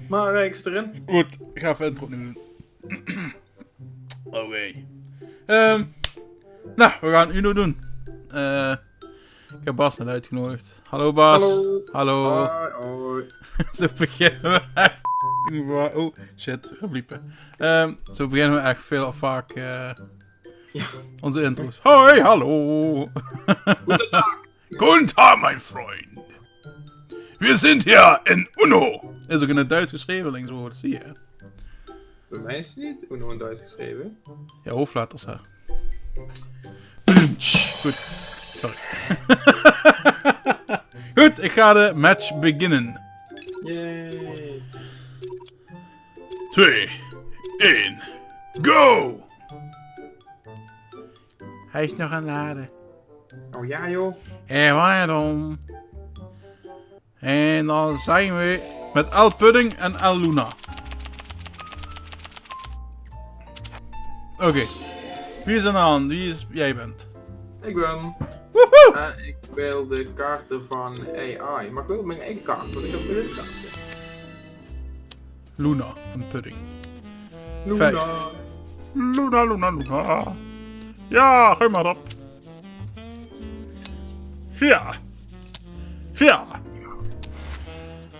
Maar reeks erin. Goed, ik ga even intro opnieuw doen. Oké. Nou, we gaan Uno doen. Ik heb Bas net uitgenodigd. Hallo Bas. Hallo. Hallo. Hoi, hoi. Zo beginnen we echt... Oh, shit. Bliepen. Zo beginnen we echt veel of vaak onze intro's. Hoi, hallo. Guten Tag. Guten Tag, mein Freund. Wir sind hier in Uno. Is ook in het Duits geschreven linksboven, dat zie je. Bij mij is het niet Uno in Duits geschreven. Ja, hoofdletters hè. Goed. Sorry. Goed, ik ga de match beginnen. Yay. 2, 1, go! Hij is nog aan het laden. Oh ja joh. En waarom? En dan zijn we met El Pudding en El Luna. Oké. Wie is er aan? Wie is... Jij bent. Ik ben. Woehoe! Ik wil de kaarten van AI. Maar ik wil mijn eigen kaart, want ik heb mijn kaarten. Luna en Pudding. Luna. Luna, Luna, Luna. Ja, gooi maar op. 4. 4.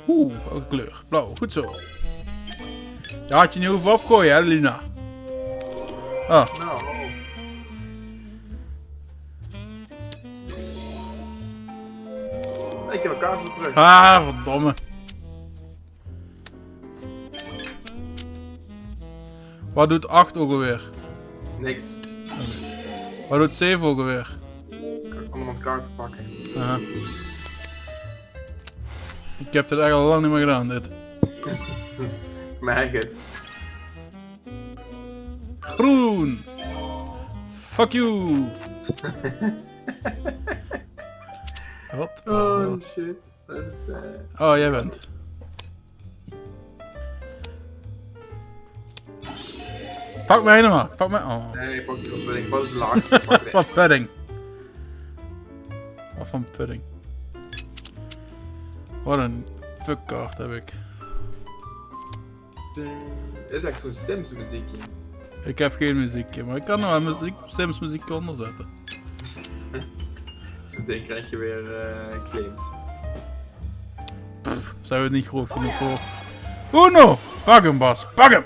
Welke kleur? Blauw, goed zo. Je had je niet hoeven opgooien, hè, Lina? Ah, Nou. Ik heb een kaart weer terug. verdomme. Wat doet 8 ook alweer? Niks. Wat doet 7 ook alweer? Kan ik andermans kaarten pakken. Aha. Ik heb dit echt al lang niet meer gedaan, dit. Merk het. Groen! Fuck you! Wat? Oh shit. Dat is het. Oh, jij bent. Pak mij helemaal. Pak mij. Oh. Nee, pak die pudding. Wat is de laagste? Pak dit. Wat pudding. Wat van pudding. Wat een fuckkaart heb ik. Dit is echt zo'n Sims muziekje. Ik heb geen muziekje, maar ik kan er wel Sims muziekje onder zetten. Zo'n ding krijg je weer claims. Zijn we niet groot genoeg voor? Uno! Pak hem Bas, pak hem!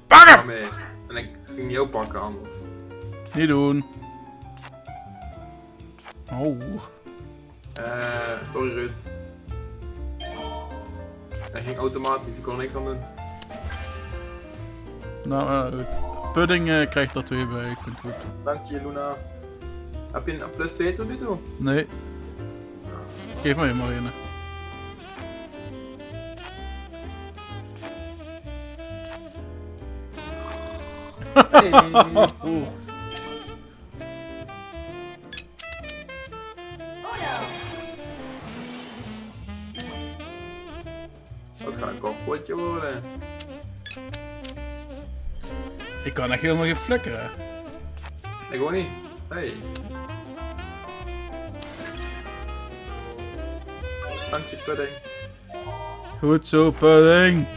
Pak hem! Waarmee? En ik ging jou pakken anders. Niet doen. Oh. Sorry Ruud. Hij ging automatisch, ik kon er niks aan doen. Nou, goed. Pudding krijgt er 2 bij, ik vind het goed. Dank je Luna. Heb je een plus 2 tot nu toe? Nee. Geef mij maar een. Hey. Oeh. Dat gaat een kopotje worden. Ik kan echt helemaal geen flikkeren. Ik ook niet. Hey. Dank je pudding. Goed zo, pudding.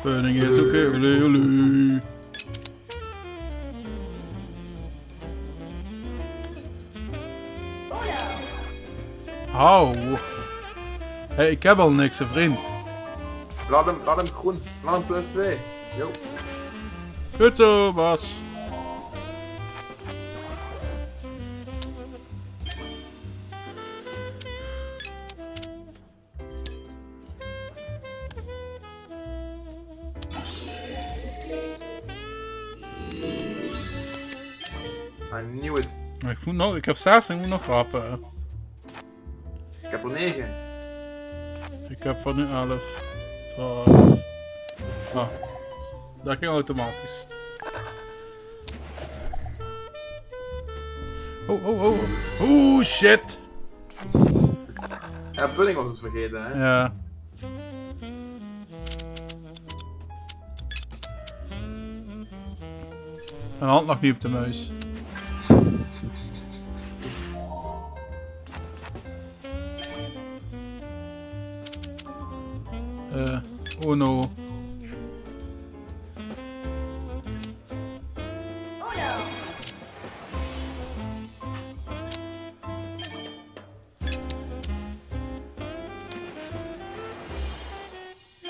Pudding is oké, olé. Hou. Hey, ik heb al niks, hè, vriend. Laat hem groen. Laat hem plus 2. Yo. Goed zo, Bas. I knew it. Ik moet nog, ik heb 6, ik moet nog rappen. Ik heb er 9. Ik heb er nu 11. 12. Ah, dat ging automatisch. Oh. Oeh, shit. Ja, pudding was het vergeten hè. Ja. Een hand nog niet op de muis. Uno.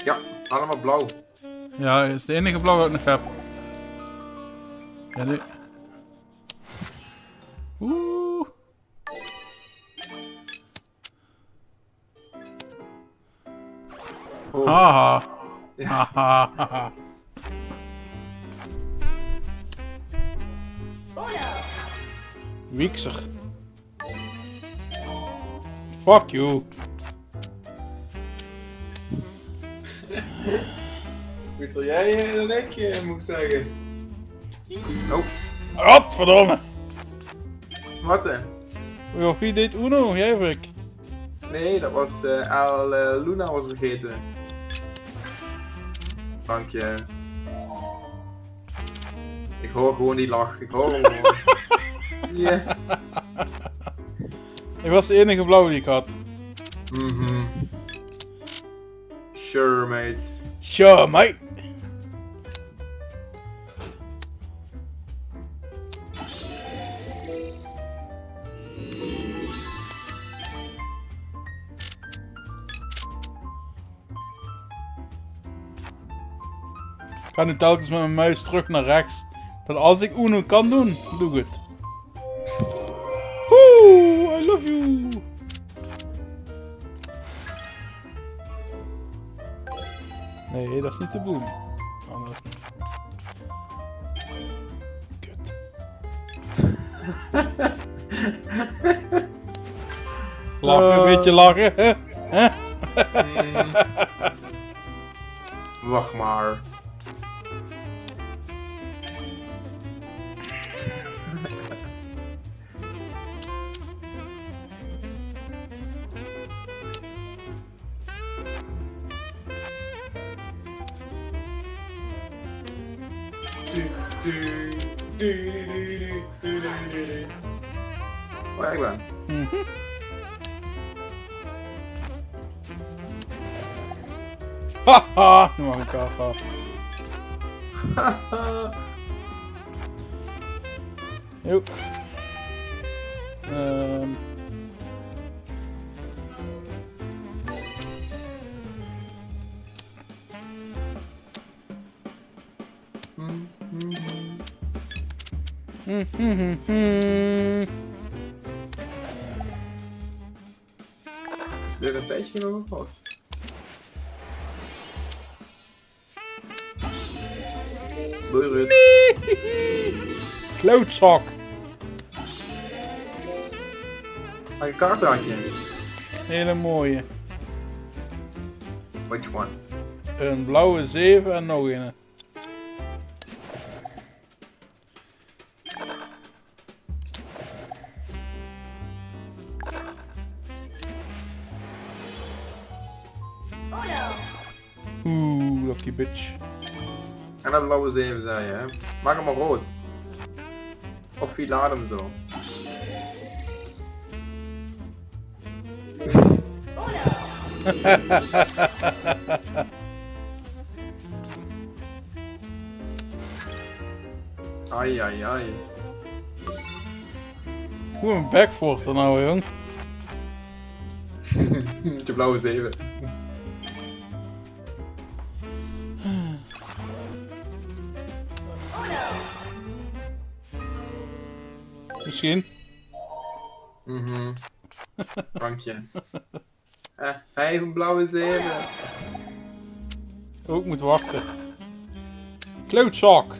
Ja, allemaal blauw. Ja, dat is de enige blauw wat ik nog heb. Ja, nu. Oeh. Oh. Haha. Ja. Haha. Haha. Wiekser. Fuck you. Weet dat jij dan ik moet zeggen? Oh, Godverdomme. wat hè? Joh, wie deed Uno? Jij of ik? Nee, dat was Luna was vergeten. Dank je. Ik hoor gewoon die lach. Ik hoor hem gewoon. Ja. Ik was de enige blauw die ik had. Mhm. Sure, mate. Sure, mate. Ik ga nu telkens met mijn muis terug naar rechts. Dat als ik Uno kan doen, doe ik het. Oeh, I love you. Nee, dat is niet de bedoeling. Oh, dat is niet. Kut. Lachen, een beetje lachen. Hè? Hè? Wacht maar. Waar ik ben? Haha, nu mag ik af. Jo. Weer een tijdje nog gehad. Doei Ruud. Klootzak. Mag je kaartje? Hele mooie. Which one? Een blauwe 7 en nog een. Oeh, lucky bitch. En dat blauwe 7 zei je, hè? Maak hem maar rood. Of filaat hem zo. Ai ai ai. Hoe een backfort er nou, jong. Met je blauwe 7. Misschien. Mhm. Dank je. Hij heeft een blauwe 7. Oh, ik moet wachten. Klootzak.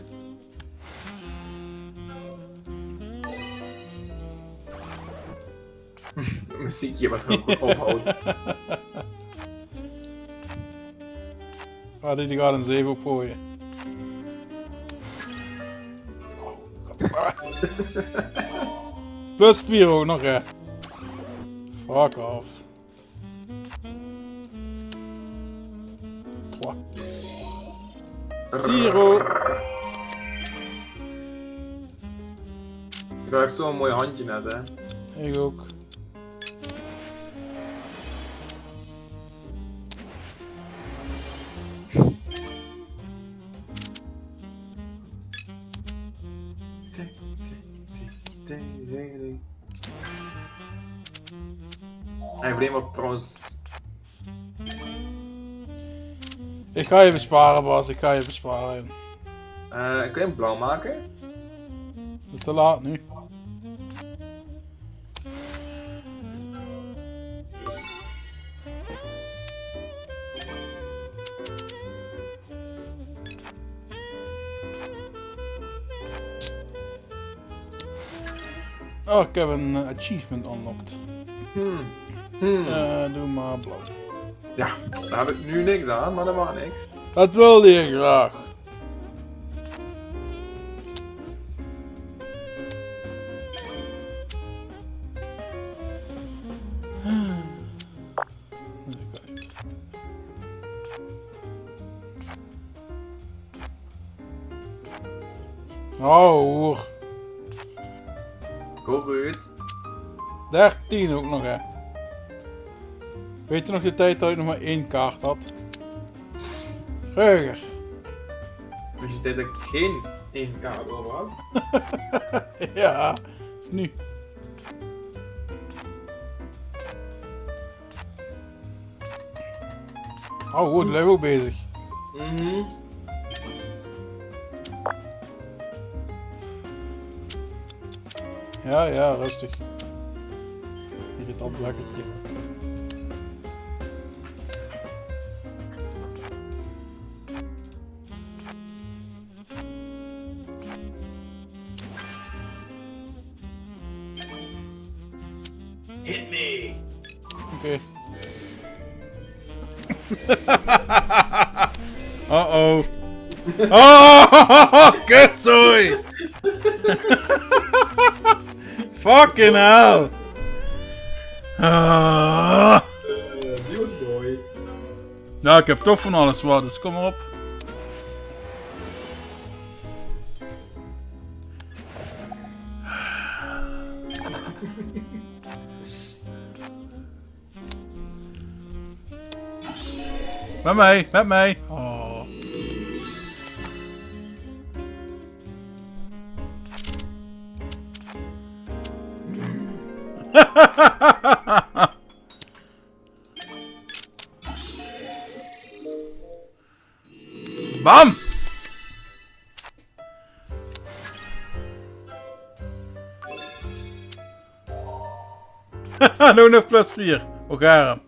Muziekje wat er ook ophoudt. Ah, die gaat een 7 opgooien. Plus 4 ook nog, hè. Fuck off. 3. 0. Ik had echt zo'n mooi handje net, hè. Ik ook. Hij bleef op trouwens. Ik ga je besparen, Bas. Ik ga je besparen. Kun je hem blauw maken? Het is te laat nu. Oh, ik heb een achievement unlocked. Doe maar blauw. Ja, daar heb ik nu niks aan, maar dat was niks. Dat wilde je graag. Oh, hoer. Goed. 13 ook nog, hè. Weet je nog de tijd dat ik nog maar 1 kaart had? Geuger. Dus je tijd dat ik geen 1 kaart over had. Ja, is nu. Oh, goed, blijf ook bezig. Ja, rustig. Hier het opblakkertje. Hit me! Oké. Uh-oh. Oh, kutzooi! Fucking hell! Die was mooi. Nou, ik heb toch van alles wat, dus kom maar op. Met mij. Oh. Bam! Nu nog plus 4. We gaan hem.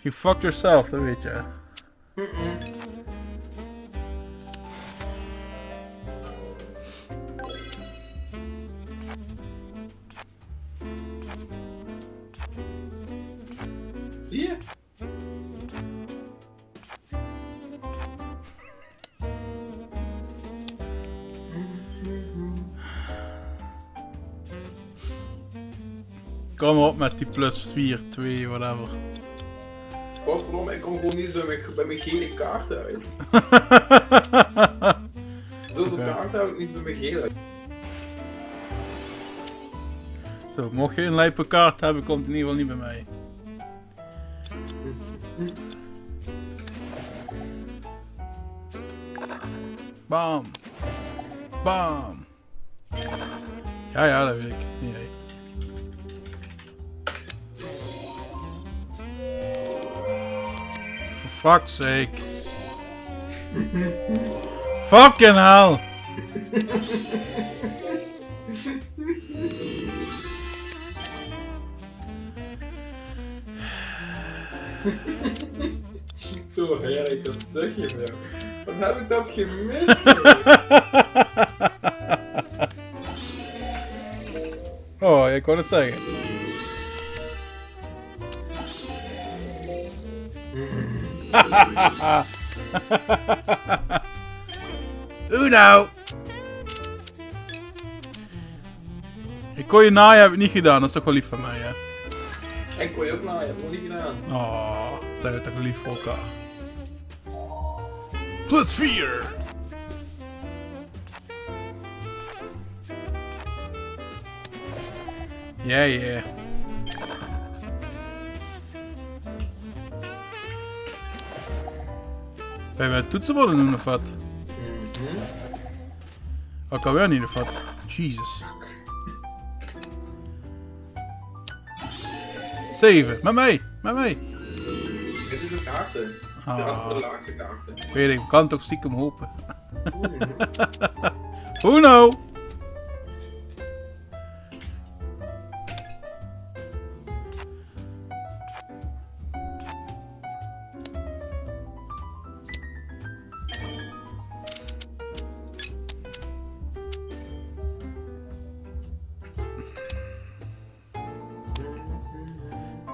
You fucked yourself, dat weet je. Zie je? Kom op met die plus 4, 2, whatever. Godverdomme, ik kom gewoon niet eens bij mijn gele kaart uit. Zoveel kaarten heb ik niet bij mijn gele uit. Zo, mocht je een lijpe kaart hebben, komt het in ieder geval niet bij mij. Bam. Bam. Ja, dat weet ik. Nee. For fuck's sake. Fucking hell. Zo heerlijk, dat zeg je nou. Wat heb ik dat gemist? Oh, ik wou het zeggen. Uno! Ik kon je naaien, heb ik niet gedaan, dat is toch wel lief van mij, hè? En kon je ook naaien, heb ik nog niet gedaan. Oh, zijn we toch wel lief voor elkaar. Plus 4! Yeah. Ben je met toetsenborden doen of wat? Oh, kan weer niet of wat? Jesus. 7. Met mij. Met mij. Dit is de kaarten. Ah. De laagste kaarten. Weet ik, kan toch stiekem hopen. Uno.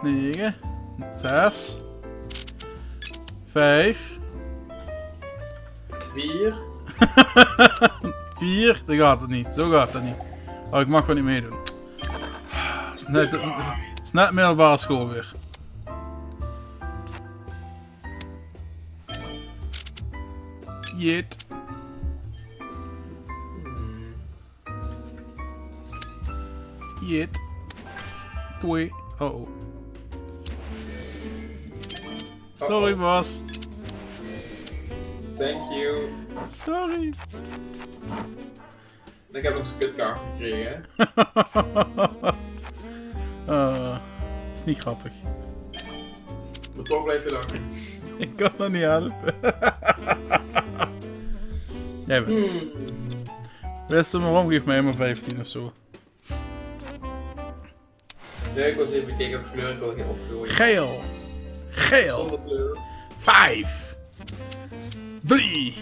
Negen. 6. 5. 4. 4. Dat gaat het niet. Zo gaat het niet. Oh, ik mag wel niet meedoen. Het is net middelbare school weer. Jeet. Jeet. 2. Oh. Sorry, boss. Thank you. Sorry. Ik heb nog een kutkaart gekregen. Is niet grappig. Maar toch blijf je lachen. Ik kan dat niet helpen. Jij bent. Beste maar om, geef mij maar 15 of zo. Nee, ik was even kijken op kleur, ik wil geen opgooien. Geel. Geel. Zonder kleur. 5. 3.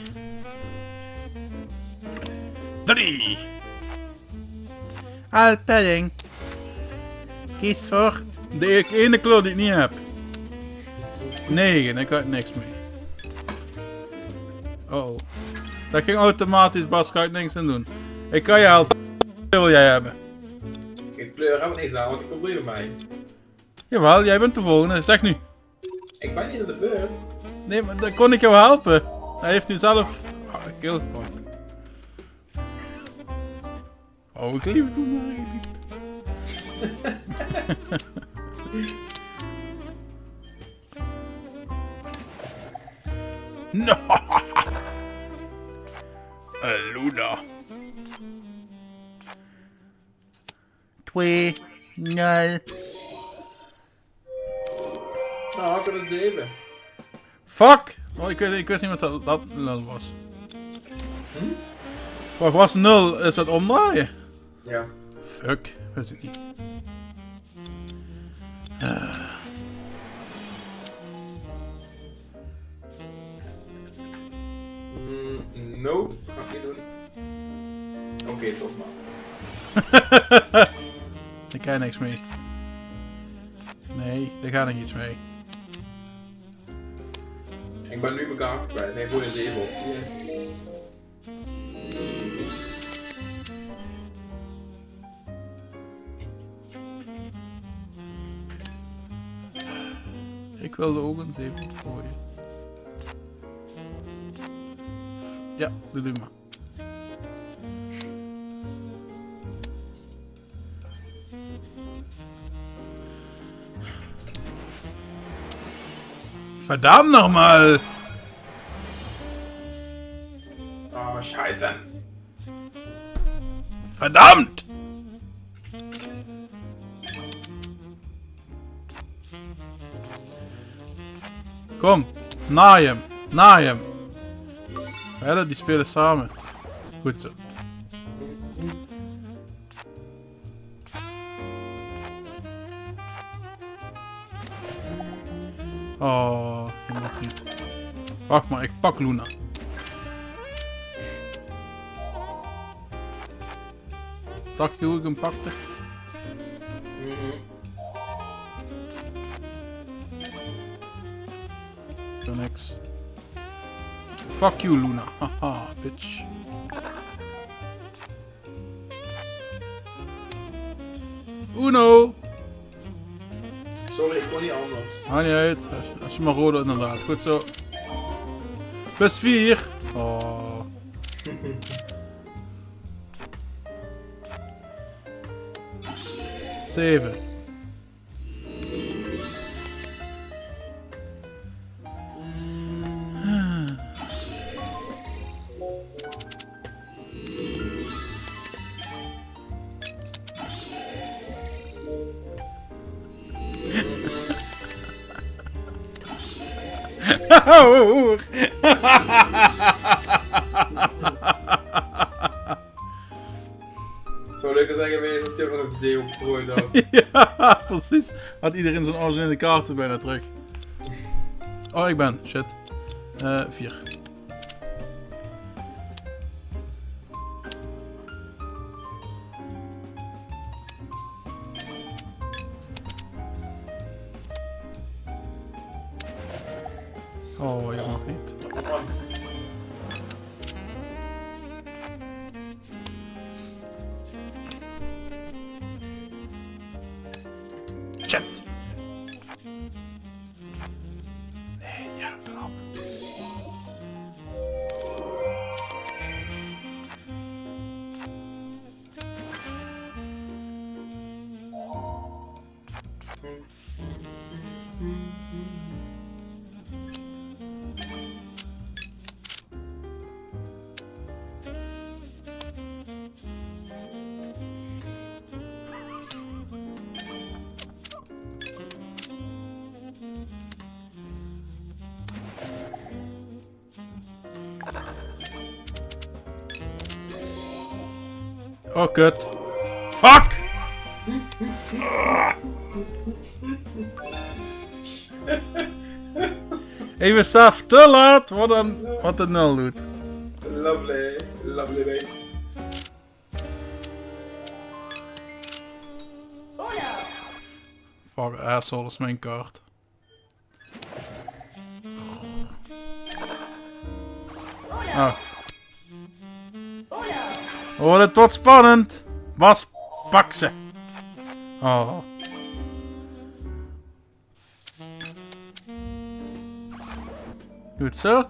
3. Alpedding. Kies voor de ene kleur die ik niet heb. 9, daar kan ik niks mee. Oh. Dat ging automatisch, Bas, kan ik niks aan doen. Ik kan je helpen. Wat wil jij hebben? Geen kleur hebben we niks aan, want ik kom bij mij. Jawel, jij bent de volgende, zeg nu. Ik ben niet aan de beurt. Nee, maar dan kon ik jou helpen. Hij heeft nu zelf... Oh, ik heel gepakt. Oh, ik lief doen maar niet. No. Luna. 2, 0. Nou, ik heb een 7. Fuck! Oh, ik wist niet wat dat 0 was. Wacht, was 0? Is dat omdraaien? Ja. Fuck, wist ik niet. No, ga ik niet doen. Oké, toch maar. Daar kan je niks mee. Nee, daar ga ik iets mee. Ik ben nu mijn kaart kwijt. Nee, gewoon een 7 op. Ik wilde ook een 7 gooien. Ja, doe maar. Verdammt nochmal! Ah, scheiße. Verdammt! Kom, naai hem, naai hem. Verder, die spelen samen. Goed zo. Oh, dat mag niet. Wacht maar, ik pak Luna. Zag je hoe ik hem pakte? Zo niks. Fuck you, Luna. Haha, bitch. Uno! Sorry, ik kon niet anders. Haal niet uit. Als je maar rode inderdaad. Goed zo. Plus 4. Oh. Zeven. Hoer. Het zou leuker zijn geweest als hij ook nog een zee opgegooid had. Ja, precies. Had iedereen zijn originele kaarten bijna terug. Oh, ik ben. Shit. 4. Oh, je mag niet. Shit. Nee, ja, kom op. Oh, kut. Fuck! Even zelf te laat, wat het 0 doet. Lovely, lovely mate. Oh ja. Fuck, asshole is mijn kaart. Oh ja. Ah. Oh ja. Oh, dit wordt spannend. Was, pak ze. Oh. Goed zo.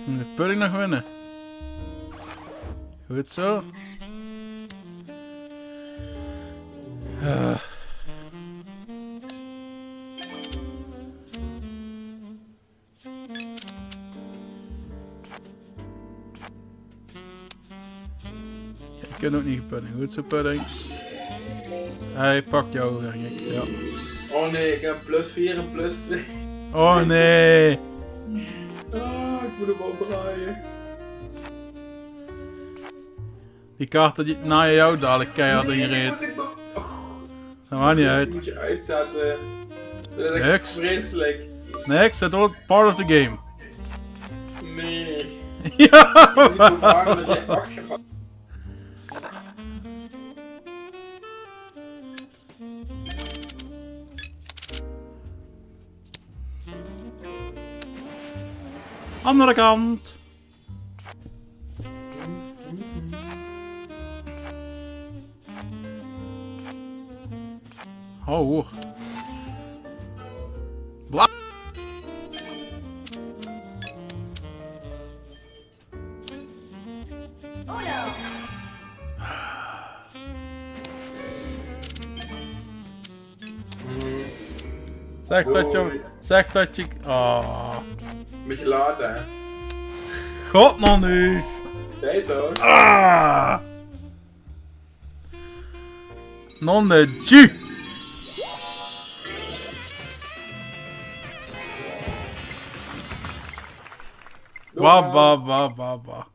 Moet de pudding nog winnen. Goed zo. Je kunt ook niet pudding. Goed zo pudding. Hij pakt jou denk ik. Ja. Oh nee, ik heb plus 4 en plus 2. Oh nee. Ah, ik moet hem opdraaien. Die kaarten die naar jou dadelijk keihard in je reet. Dat maakt niet Die uit. moet je uitzetten. Dat is echt Niks. vreselijk. Next, dat wordt part of the game. Nee. Ja. Moet ik ook vragen dat je 8 gaat. Andere kant. Oh. Bla. Oh ja. Zeg dat je... Oh. Beetje laat hè. God nog niet. Tijd toch? Ah. Non de G. Ba ba ba ba ba.